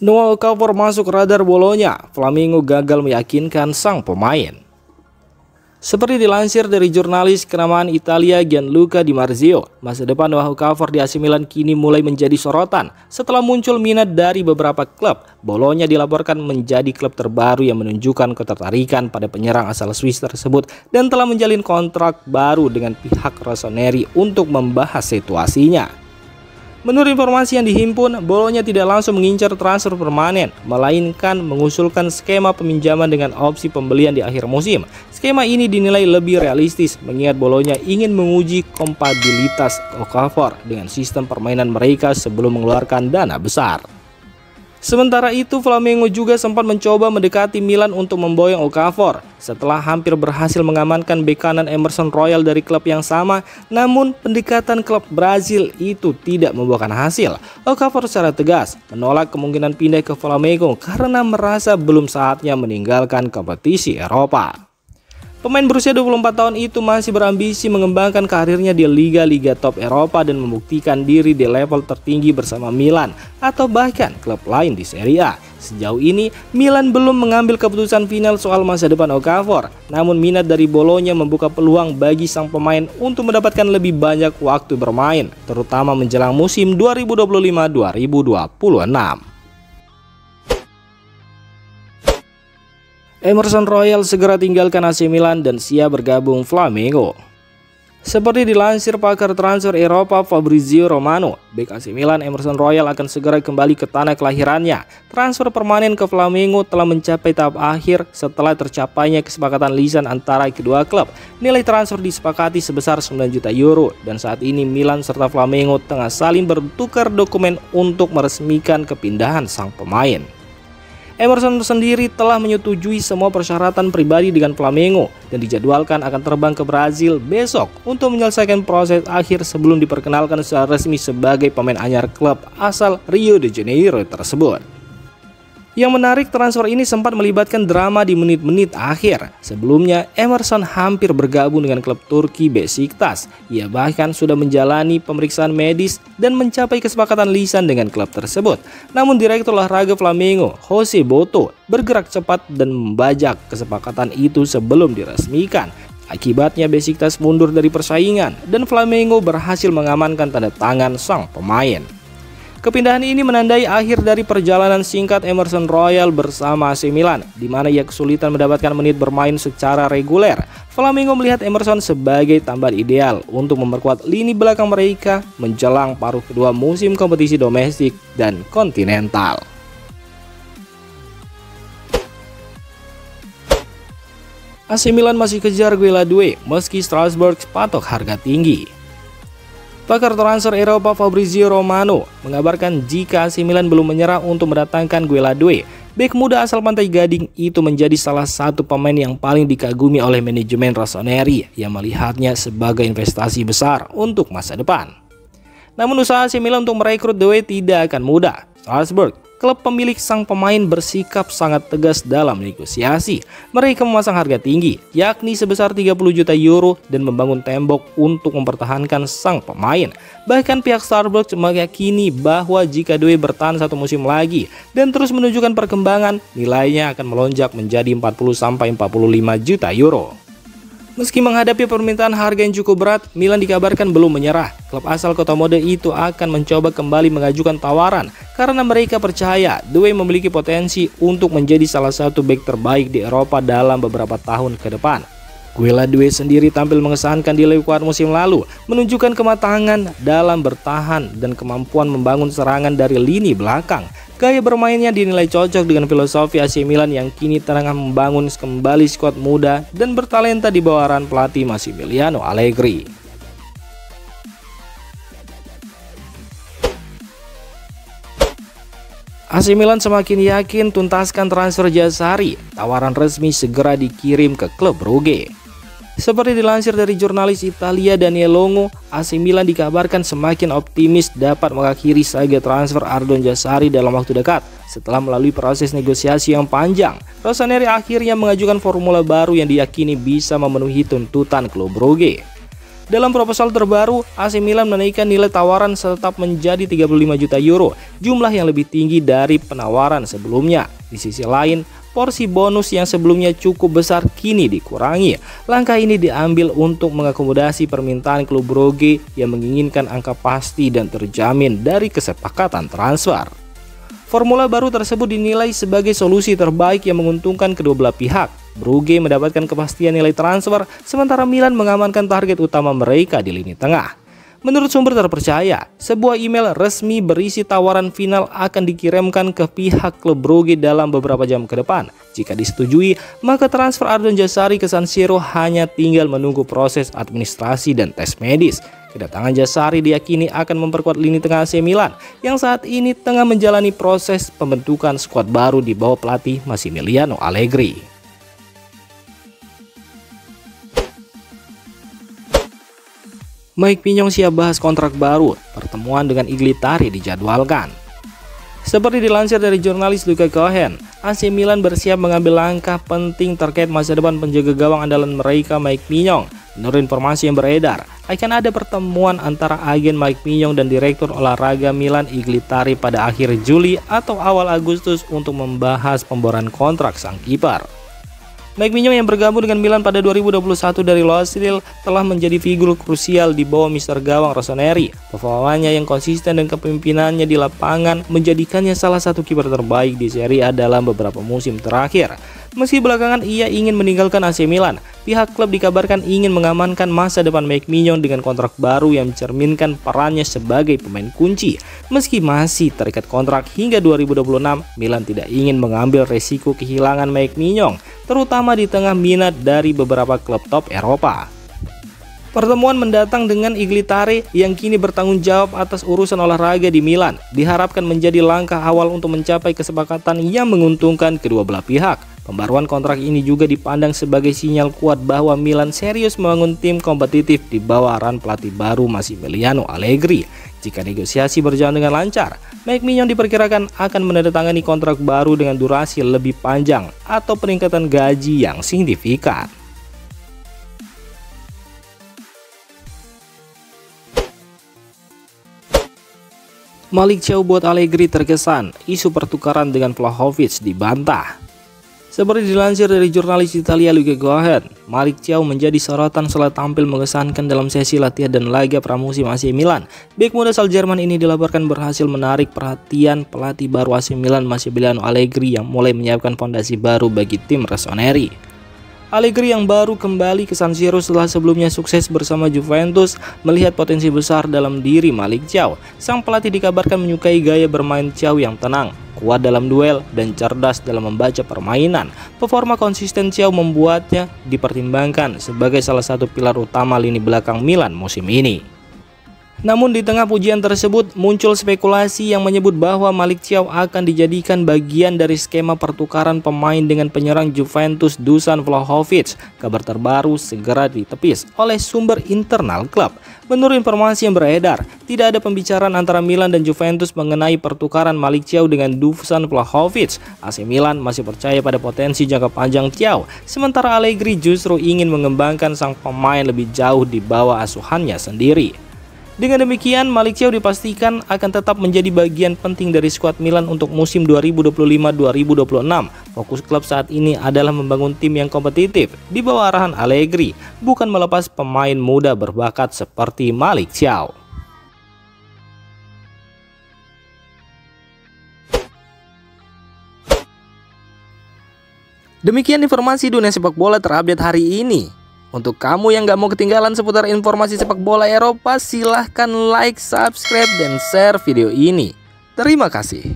Noah Okafor masuk radar Bolonya, Flamengo gagal meyakinkan sang pemain. Seperti dilansir dari jurnalis kenamaan Italia Gianluca Di Marzio, masa depan Noah Okafor di AC Milan kini mulai menjadi sorotan setelah muncul minat dari beberapa klub. Bolonya dilaporkan menjadi klub terbaru yang menunjukkan ketertarikan pada penyerang asal Swiss tersebut dan telah menjalin kontrak baru dengan pihak Rossoneri untuk membahas situasinya. Menurut informasi yang dihimpun, Bolonya tidak langsung mengincar transfer permanen, melainkan mengusulkan skema peminjaman dengan opsi pembelian di akhir musim. Skema ini dinilai lebih realistis, mengingat Bolonya ingin menguji kompatibilitas Okafor dengan sistem permainan mereka sebelum mengeluarkan dana besar. Sementara itu, Flamengo juga sempat mencoba mendekati Milan untuk memboyong Okafor setelah hampir berhasil mengamankan bek kanan Emerson Royal dari klub yang sama. Namun pendekatan klub Brazil itu tidak membuahkan hasil. Okafor secara tegas menolak kemungkinan pindah ke Flamengo karena merasa belum saatnya meninggalkan kompetisi Eropa. Pemain berusia 24 tahun itu masih berambisi mengembangkan karirnya di liga-liga top Eropa dan membuktikan diri di level tertinggi bersama Milan atau bahkan klub lain di Serie A. Sejauh ini, Milan belum mengambil keputusan final soal masa depan Okafor. Namun minat dari Bolonya membuka peluang bagi sang pemain untuk mendapatkan lebih banyak waktu bermain, terutama menjelang musim 2025-2026. Emerson Royal segera tinggalkan AC Milan dan siap bergabung Flamengo. Seperti dilansir pakar transfer Eropa Fabrizio Romano, bek AC Milan Emerson Royal akan segera kembali ke tanah kelahirannya. Transfer permanen ke Flamengo telah mencapai tahap akhir setelah tercapainya kesepakatan lisan antara kedua klub. Nilai transfer disepakati sebesar 9 juta euro dan saat ini Milan serta Flamengo tengah saling bertukar dokumen untuk meresmikan kepindahan sang pemain. Emerson sendiri telah menyetujui semua persyaratan pribadi dengan Flamengo dan dijadwalkan akan terbang ke Brazil besok untuk menyelesaikan proses akhir sebelum diperkenalkan secara resmi sebagai pemain anyar klub asal Rio de Janeiro tersebut. Yang menarik, transfer ini sempat melibatkan drama di menit-menit akhir. Sebelumnya, Emerson hampir bergabung dengan klub Turki Besiktas. Ia bahkan sudah menjalani pemeriksaan medis dan mencapai kesepakatan lisan dengan klub tersebut. Namun Direktur Olahraga Flamengo, Jose Boto, bergerak cepat dan membajak kesepakatan itu sebelum diresmikan. Akibatnya Besiktas mundur dari persaingan dan Flamengo berhasil mengamankan tanda tangan sang pemain. Kepindahan ini menandai akhir dari perjalanan singkat Emerson Royal bersama AC Milan, di mana ia kesulitan mendapatkan menit bermain secara reguler. Flamengo melihat Emerson sebagai tambahan ideal untuk memperkuat lini belakang mereka menjelang paruh kedua musim kompetisi domestik dan kontinental. AC Milan masih kejar Gueladue meski Strasbourg patok harga tinggi. Pakar transfer Eropa Fabrizio Romano mengabarkan jika AC Milan belum menyerah untuk mendatangkan Gueladue, bek muda asal Pantai Gading itu menjadi salah satu pemain yang paling dikagumi oleh manajemen Rossoneri yang melihatnya sebagai investasi besar untuk masa depan. Namun usaha AC Milan untuk merekrut Due tidak akan mudah. Strasbourg, klub pemilik sang pemain, bersikap sangat tegas dalam negosiasi. Mereka memasang harga tinggi, yakni sebesar 30 juta euro dan membangun tembok untuk mempertahankan sang pemain. Bahkan pihak Strasbourg meyakini bahwa jika Due bertahan satu musim lagi dan terus menunjukkan perkembangan, nilainya akan melonjak menjadi 40-45 juta euro. Meski menghadapi permintaan harga yang cukup berat, Milan dikabarkan belum menyerah. Klub asal kota mode itu akan mencoba kembali mengajukan tawaran karena mereka percaya Due memiliki potensi untuk menjadi salah satu bek terbaik di Eropa dalam beberapa tahun ke depan. Gueladue sendiri tampil mengesankan di Liga musim lalu, menunjukkan kematangan dalam bertahan dan kemampuan membangun serangan dari lini belakang. Gaya bermainnya dinilai cocok dengan filosofi AC Milan yang kini tengah membangun kembali skuad muda dan bertalenta di bawah arahan pelatih Massimiliano Allegri. AC Milan semakin yakin tuntaskan transfer Jasari. Tawaran resmi segera dikirim ke klub Brugge. Seperti dilansir dari jurnalis Italia Daniel Longo, AC Milan dikabarkan semakin optimis dapat mengakhiri saga transfer Ardon Jasari dalam waktu dekat. Setelah melalui proses negosiasi yang panjang, Rossoneri akhirnya mengajukan formula baru yang diyakini bisa memenuhi tuntutan klub Brugge. Dalam proposal terbaru, AC Milan menaikkan nilai tawaran tetap menjadi 35 juta euro, jumlah yang lebih tinggi dari penawaran sebelumnya. Di sisi lain, porsi bonus yang sebelumnya cukup besar kini dikurangi. Langkah ini diambil untuk mengakomodasi permintaan klub Brugge yang menginginkan angka pasti dan terjamin dari kesepakatan transfer. Formula baru tersebut dinilai sebagai solusi terbaik yang menguntungkan kedua belah pihak. Brugge mendapatkan kepastian nilai transfer, sementara Milan mengamankan target utama mereka di lini tengah. Menurut sumber terpercaya, sebuah email resmi berisi tawaran final akan dikirimkan ke pihak klub Brugge dalam beberapa jam ke depan. Jika disetujui, maka transfer Ardon Jazari ke San Siro hanya tinggal menunggu proses administrasi dan tes medis. Kedatangan Jazari diyakini akan memperkuat lini tengah AC Milan yang saat ini tengah menjalani proses pembentukan skuad baru di bawah pelatih Massimiliano Allegri. Mike Maignan siap bahas kontrak baru, pertemuan dengan Iglitari dijadwalkan. Seperti dilansir dari jurnalis Luca Cohen, AC Milan bersiap mengambil langkah penting terkait masa depan penjaga gawang andalan mereka Mike Maignan. Menurut informasi yang beredar, akan ada pertemuan antara agen Mike Maignan dan direktur olahraga Milan Iglitari pada akhir Juli atau awal Agustus untuk membahas pemboran kontrak sang kiper. Mike Maignan yang bergabung dengan Milan pada 2021 dari Losail telah menjadi figur krusial di bawah Mister Gawang Rossoneri. Performanya yang konsisten dan kepemimpinannya di lapangan menjadikannya salah satu kiper terbaik di Serie A dalam beberapa musim terakhir. Meski belakangan ia ingin meninggalkan AC Milan, pihak klub dikabarkan ingin mengamankan masa depan Mike Maignan dengan kontrak baru yang mencerminkan perannya sebagai pemain kunci. Meski masih terikat kontrak hingga 2026, Milan tidak ingin mengambil resiko kehilangan Mike Maignan, terutama di tengah minat dari beberapa klub top Eropa. Pertemuan mendatang dengan Iglitari yang kini bertanggung jawab atas urusan olahraga di Milan diharapkan menjadi langkah awal untuk mencapai kesepakatan yang menguntungkan kedua belah pihak. Pembaruan kontrak ini juga dipandang sebagai sinyal kuat bahwa Milan serius membangun tim kompetitif di bawah arahan pelatih baru Massimiliano Allegri. Jika negosiasi berjalan dengan lancar, Mike Maignan diperkirakan akan menandatangani kontrak baru dengan durasi lebih panjang atau peningkatan gaji yang signifikan. Malick Thiaw buat Allegri terkesan, isu pertukaran dengan Vlahovic dibantah. Seperti dilansir dari jurnalis Italia Luca Cohen, Malick Thiaw menjadi sorotan setelah tampil mengesankan dalam sesi latihan dan laga pramusim AC Milan. Bek muda asal Jerman ini dilaporkan berhasil menarik perhatian pelatih baru AC Milan Massimiliano Allegri yang mulai menyiapkan fondasi baru bagi tim Rossoneri. Allegri yang baru kembali ke San Siro setelah sebelumnya sukses bersama Juventus melihat potensi besar dalam diri Malick Thiaw. Sang pelatih dikabarkan menyukai gaya bermain Thiaw yang tenang, kuat dalam duel, dan cerdas dalam membaca permainan. Performa konsisten Thiaw membuatnya dipertimbangkan sebagai salah satu pilar utama lini belakang Milan musim ini. Namun di tengah pujian tersebut muncul spekulasi yang menyebut bahwa Malick Thiaw akan dijadikan bagian dari skema pertukaran pemain dengan penyerang Juventus Dusan Vlahovic. Kabar terbaru segera ditepis oleh sumber internal klub. Menurut informasi yang beredar, tidak ada pembicaraan antara Milan dan Juventus mengenai pertukaran Malick Thiaw dengan Dusan Vlahovic. AC Milan masih percaya pada potensi jangka panjang Thiaw, sementara Allegri justru ingin mengembangkan sang pemain lebih jauh di bawah asuhannya sendiri. Dengan demikian, Malick Thiaw dipastikan akan tetap menjadi bagian penting dari skuad Milan untuk musim 2025-2026. Fokus klub saat ini adalah membangun tim yang kompetitif di bawah arahan Allegri, bukan melepas pemain muda berbakat seperti Malick Thiaw. Demikian informasi dunia sepak bola terupdate hari ini. Untuk kamu yang gak mau ketinggalan seputar informasi sepak bola Eropa, silahkan like, subscribe, dan share video ini. Terima kasih.